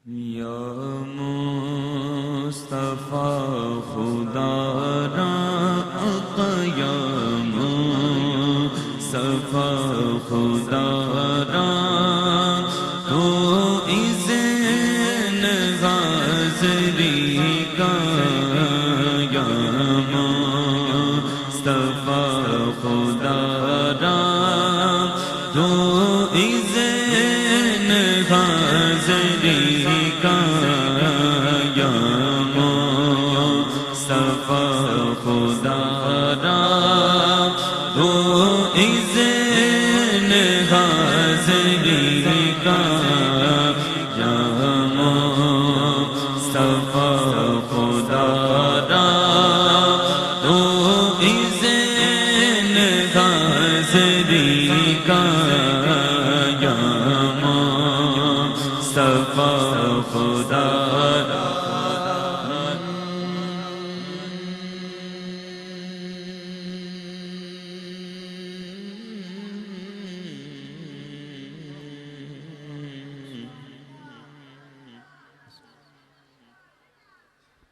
یا مصطفیٰ خدا را آقا یا مصطفیٰ خدا را تو اذن حاضری کا یا مصطفیٰ خدا را تو اذن حاضری کا یا مصطفیٰ خدا را تو اذن حاضری کا یا مصطفیٰ خدا را تو اذن حاضری کا یا مصطفیٰ خدا را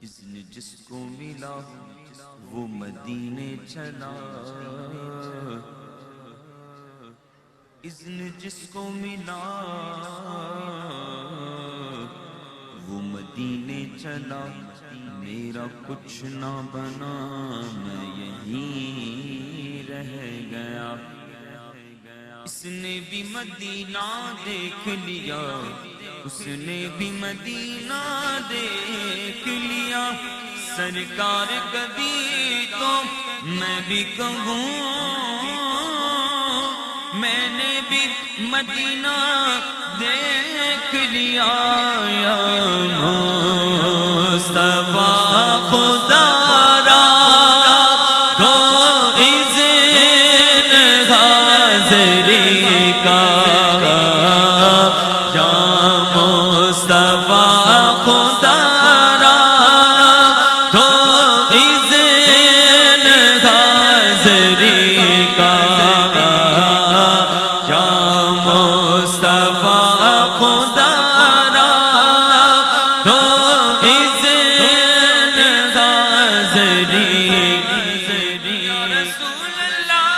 اذن جس کو ملا وہ مدینے چلا، اذن جس کو ملا وہ مدینے چلا، میرا کچھ نہ بنا میں یہیں رہ گیا۔ اس نے بھی مدینہ دیکھ لیا، اس نے بھی مدینہ دیکھ لیا، سرکار کبھی تو میں بھی کہوں میں نے بھی مدینہ دیکھ لیا۔ یا مصطفیٰ خدا را تو اذن حاضری کا یا مصطفیٰ خدا را تو اذن حاضری کا یا مصطفیٰ خدا را تو اذن حاضری یا رسول اللہ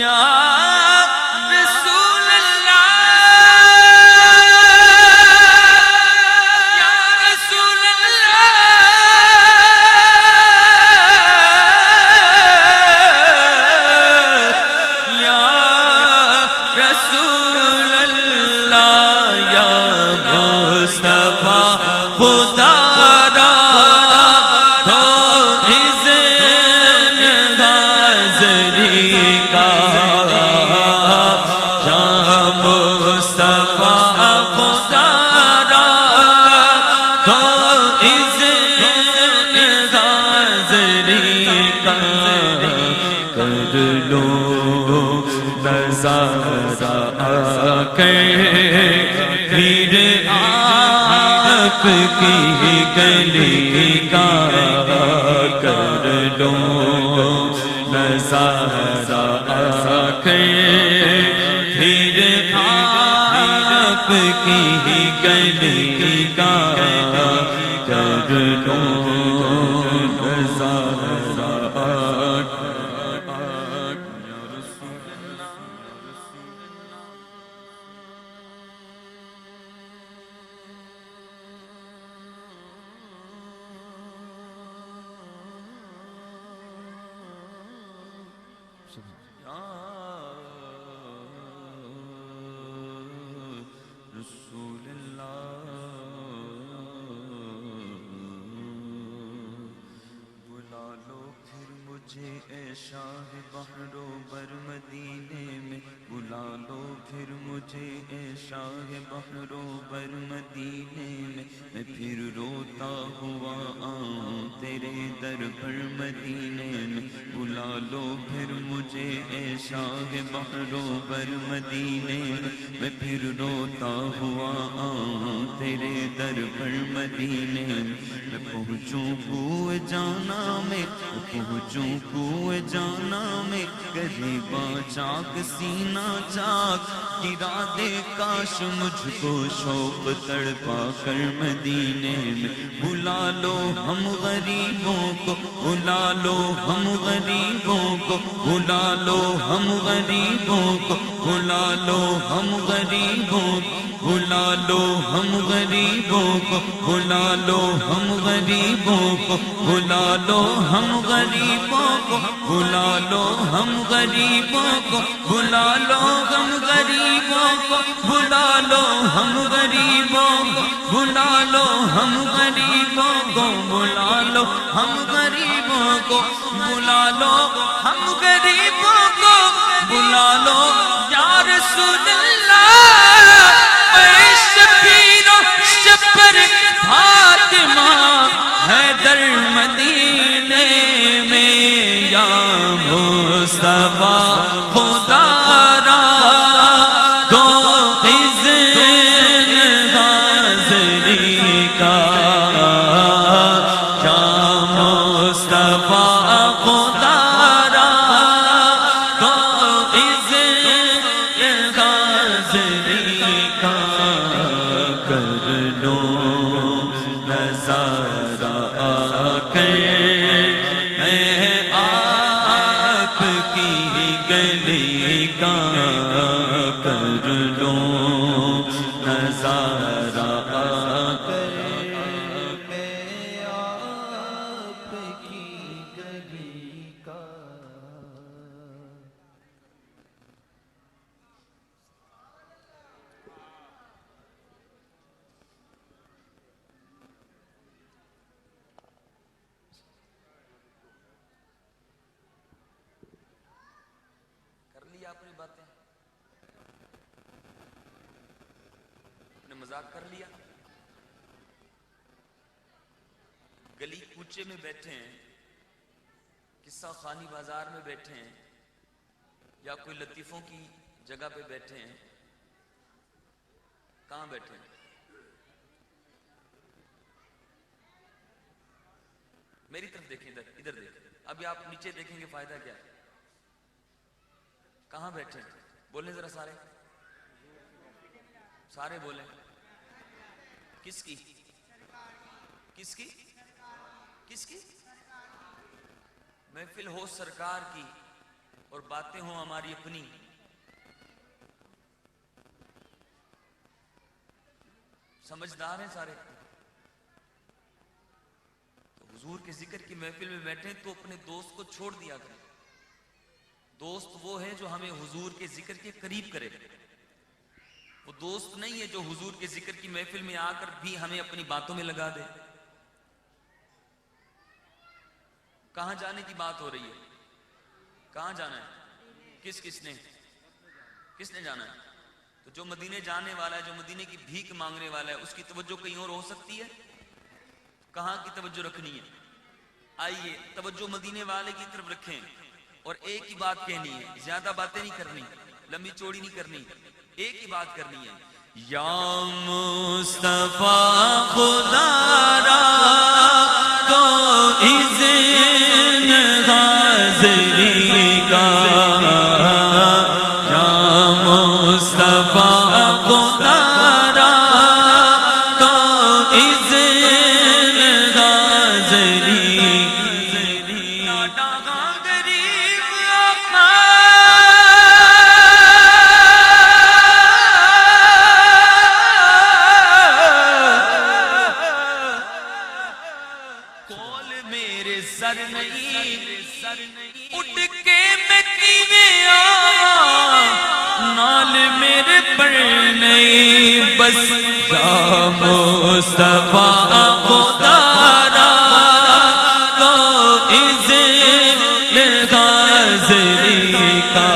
یا رسول اللہ یا رسول اللہ یا رسول اللہ یا مصطفیٰ خدا را تو اذن حاضری کا یا مصطفیٰ خدا را تو اذن حاضری کا کر لو نظارہ آ کے پھر آپ کی گلی کا کر لو نظارہ آ کے پھر آپ کی گلی کا کر لو نظارہ آ کے رسول اللہ بلا لو پھر مجھے اے شاہ بحر و بر مدینے میں، بلا لو پھر مجھے اے شاہ بحر و بر مدینے میں، میں پھر روتا ہوا آؤں تیرے در پر مدینے میں، بلا لو پھر مجھے اے شاہ بحر و بر مدینے میں، میں پھر روتا ہوا آؤں تیرے در پر مدینے میں، میں پہنچوں بوئے جانا میں، پہنچوں کوئے جانا میں گریباں چاک سینہ چاک گرا دے کاش مجھ کو شوق تڑپا کر مدینے میں بلا لو ہم غریبوں کو بلا لو ہم غریبوں کو بلا لو ہم غریبوں کو بلا لو ہم غریبوں کو بلا لو ہم غریبوں کو بلا لو ہم غریبوں کو بلا لو ہم غریبوں کو بلا لو ہم غریبوں کو بلا لو ہم غریبوں کو بلا لو ہم غریبوں کو بلا لو ہم غریبوں کو بلا لو ہم غریبوں کو بلا لو ہم غریبوں کو بلا لو یا رسول اللہ شبیر و شبر فاطمہ حیدر مدینے میں یا مصطفیٰ خدا را دو اذن حاضری کا یا مصطفیٰ خدا را دو اذن حاضری کا کر لو نظارہ کر آپ کی گلی کا کر لو نظارہ کر آپ کی گلی کا اپنی باتیں اپنے مذاق کر لیا گلی کوچے میں بیٹھے ہیں قصہ خانی بازار میں بیٹھے ہیں یا کوئی لطیفوں کی جگہ پہ بیٹھے ہیں کہاں بیٹھے ہیں میری طرف دیکھیں ادھر دیکھیں ابھی آپ نیچے دیکھیں گے فائدہ کیا ہے کہاں بیٹھے ہیں بولیں ذرا سارے بولیں کس کی کس کی کس کی محفل ہو سرکار کی اور باتیں ہوں ہماری اپنی سمجھدار ہیں سارے تو حضور کے ذکر کی محفل میں بیٹھے تو اپنے دوست کو چھوڑ دیا کریں دوست وہ ہے جو ہمیں حضور کے ذکر کے قریب کرے وہ دوست نہیں ہے جو حضور کے ذکر کی محفل میں آ کر بھی ہمیں اپنی باتوں میں لگا دے کہاں جانے کی بات ہو رہی ہے کہاں جانا ہے کس نے جانا ہے تو جو مدینے جانے والا ہے جو مدینے کی بھیک مانگنے والا ہے اس کی توجہ کہیں اور ہو سکتی ہے کہاں کی توجہ رکھنی ہے آئیے توجہ مدینے والے کی طرف رکھیں اور ایک ہی بات کہنی ہے زیادہ باتیں نہیں کرنی لمبی چوڑی نہیں کرنی ایک ہی بات کرنی ہے یا مصطفیٰ خدا را تو اذن حاضری کا یا مصطفیٰ خدا را تو اذن حاضری اٹھ کے میں کیویں آیا نال میرے پر نہیں بس یا مصطفیٰ خدا را تو اذن حاضری کا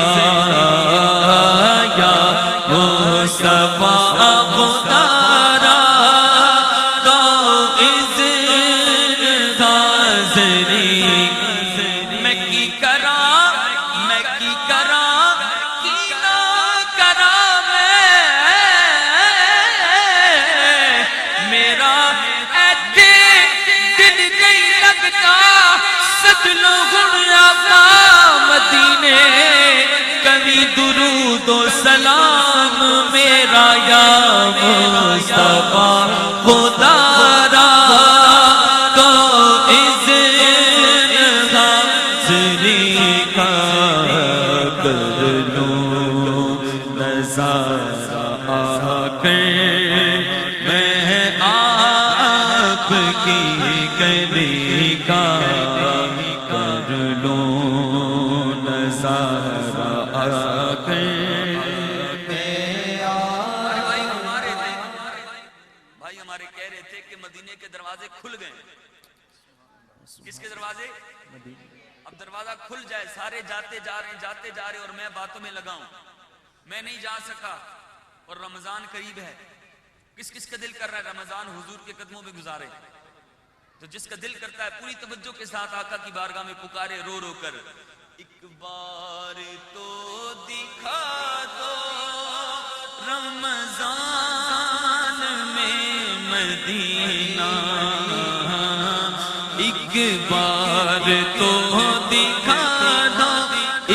یا مصطفیٰ خدا را تو اذن حاضری میں کی کراں کی نہ کراں میرا ایتھے دل نہیں لگتا بدلو گڑیا کا مدینے کبھی درود و سلام میرا یا مصطفیٰ خدا را تو اذن حاضری کا کر لوں نظارہ آ کر میں آپ کی گلی کا کر لوں نظارہ آ کر مدینے کے دروازے کھل گئے. کس کے دروازے؟ اب دروازہ کھل جائے, سارے جاتے جا رہے اور میں باتوں میں لگا ہوں. میں نہیں جا سکا اور رمضان قریب ہے. کس کس کا دل کر رہا ہے رمضان حضور کے قدموں میں گزارے؟ تو جس کا دل کرتا ہے پوری توجہ کے ساتھ آقا کی بارگاہ میں پکارے رو رو کر, ایک بار تو دکھا دو رمضان میں مدینہ, ایک بار تو دکھا دو,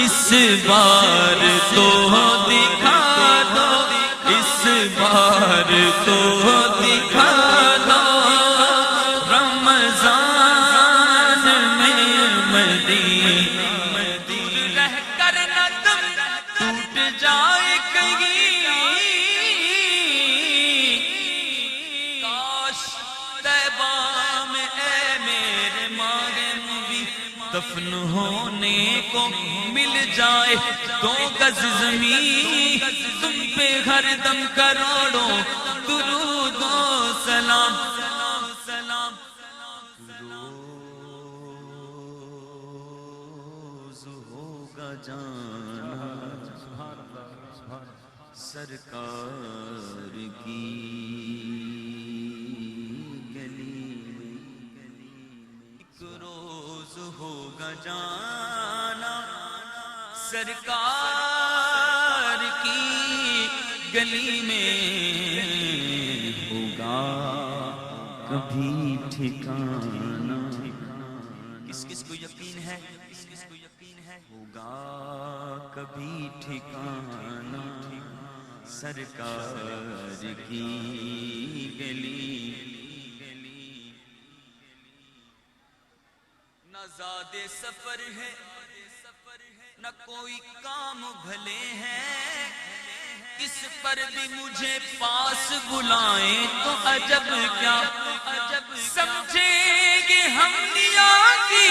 اس بار تو دکھا دو, اس بار تو دکھا دو رمضان میں مدینہ. دور رہ کر نہ دم ٹوٹ جائے کہیں, کاش طیبہ میں اے میرے ماہ مبی دفن ہونے کو مل جائے. دو گز زمین تم پہ ہر دم کروڑوں درود و سلام. روز ہوگا جانا سرکار کی گلی میں, ایک روز ہوگا جانا سرکار کی گلی میں, ہوگا کبھی ٹھکانا. کس کس کو یقین ہے, کس کس کو یقین ہے ہوگا کبھی ٹھکانا سرکار کی گلی. نہ زیادہ سفر ہے نہ کوئی کام بھلے ہیں, اس پر بھی مجھے پاس بلائیں تو عجب کیا سمجھیں گے ہم دیا کی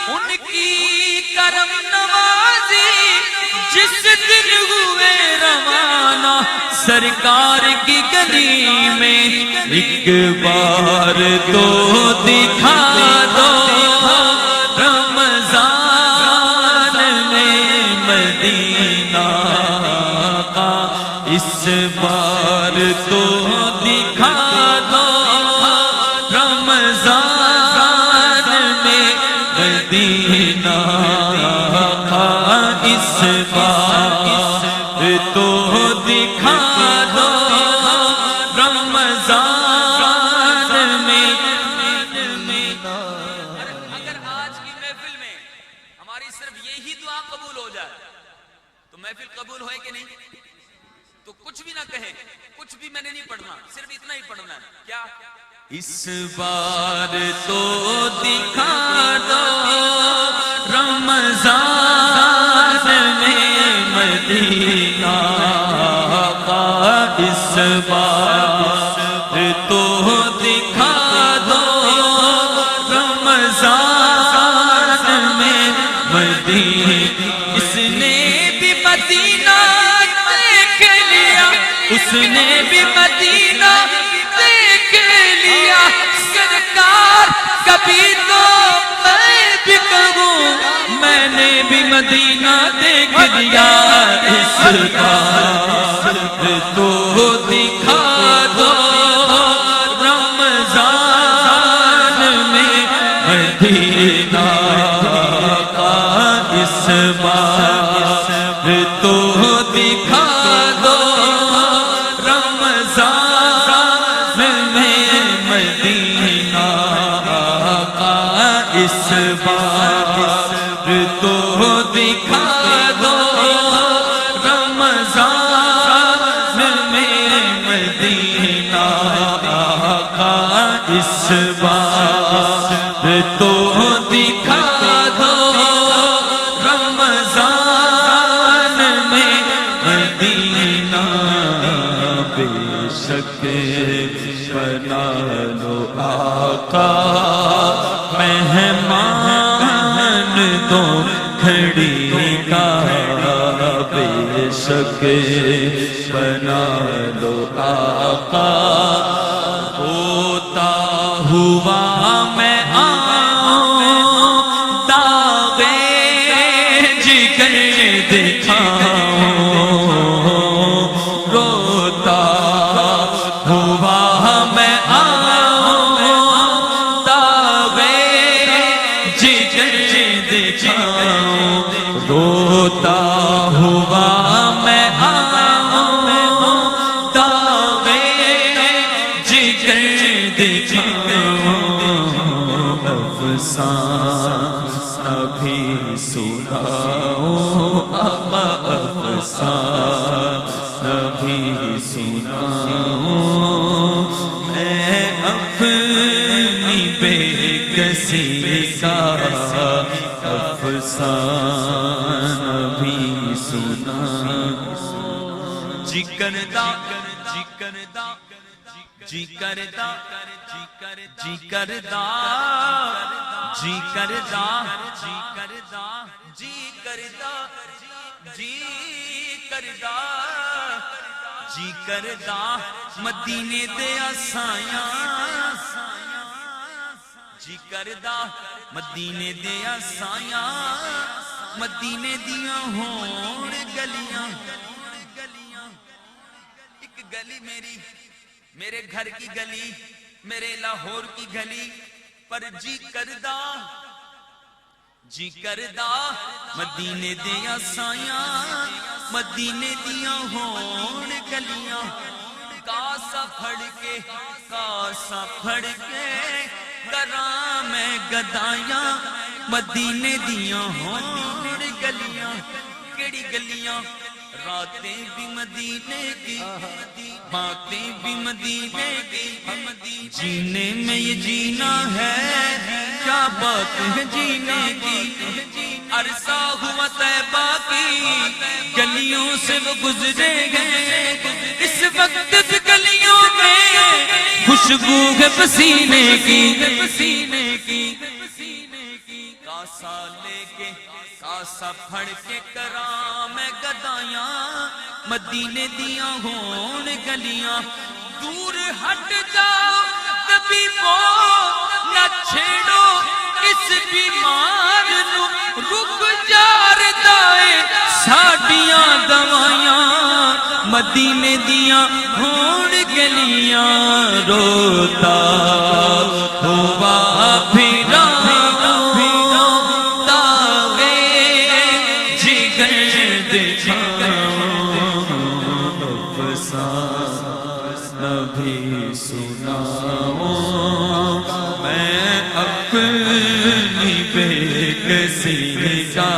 ان کی کرم نوازی. جس دن ہوئے روانہ سرکار کی گلی میں, ایک بار تو دکھا دو رمضان میں مدینہ کا, اس بار تو دکھا دو رمضان میں مدینہ کا, اس بار تو دکھا دو رمضان میں. اگر آج کی محفل میں ہماری صرف یہی دعا قبول ہو جائے تو محفل قبول ہوئے کہ نہیں؟ تو کچھ بھی نہ کہیں, کچھ بھی میں نے نہیں پڑھنا, صرف اتنا ہی پڑھنا ہے. کیا اس بار تو دکھا دو رمضان میں مدینہ کا, اس بار تو دکھا دو رمضان میں مدینہ. اس نے بھی مدینہ دیکھ لیا, اس نے بھی مدینہ دیکھ لیا سرکار, کبھی تو میں بھی کہوں میں نے بھی مدینہ دیکھ لیا. اس بار تو دکھا دو رمضان میں مدینہ کا, اس بار تو دکھا دو رمضان میں مدینہ کا, اس بار تو دکھا دو رمضان میں مدینہ آقا اس بار تو دکھا دو رمضان میں مدینہ بے شک بنا لو آقا مہمان دو کھڑی کا بے شک بنا لو آقا ہوتا ہوا میں آؤں داغے جگر دکھاؤں روتا ہوا میں آؤں داغے جگر دکھاؤں روتا ہوا میں آؤں داغے جگر دکھاؤں افسانہ بھی سناؤں افسانہ بھی سناؤں میں اپنی بے کسی کا افسانہ بھی سناؤں جی کردا جی کردا جی کردا جی کردا جی کردا جی کردا جی کردا جی کردا جی کردا مدینے دے آسایاں جی کردا مدینے دے آسایاں مدینے دیاں ہون گلیاں ایک گلی میری میرے گھر کی گلی میرے لاہور کی گلی پر جی کردا مدینے دیاں سایاں مدینے دیاں ہون گلیاں کاسا پھڑ کے کراں میں گدایاں مدینے دیاں ہون گلیاں کیڑی گلیاں راتیں بھی مدینے کی باتیں بھی مدینے کی جینے میں یہ جینا ہے کیا بات ہے جینے کی عرصہ ہوا طیبہ کی گلیوں سے وہ گزرے گئے اس وقت بھی گلیوں میں خوشبو ہے پسینے کی کاسا لے کے کاسا پھڑ کے کراں میں گدایاں مدینے دیاں ہون گلیاں دور ہٹ جاؤ کبھی وہ نہ چھیڑو اس بیمار نو رک جار دائے ساڈیاں دوائیاں مدینے دیاں ہون گلیاں روتا ہوا پھراں بھی سناؤں میں اپنی بے کسی کا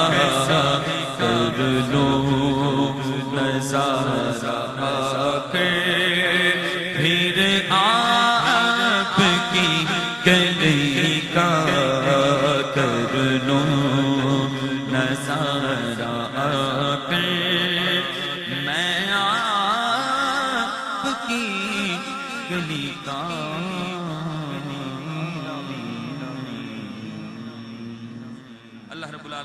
کر لوں نظارہ کے پھر آپ کی گلی کا کر لوں نظارہ کے میں آپ کی گلی کا اللہ رب العالمین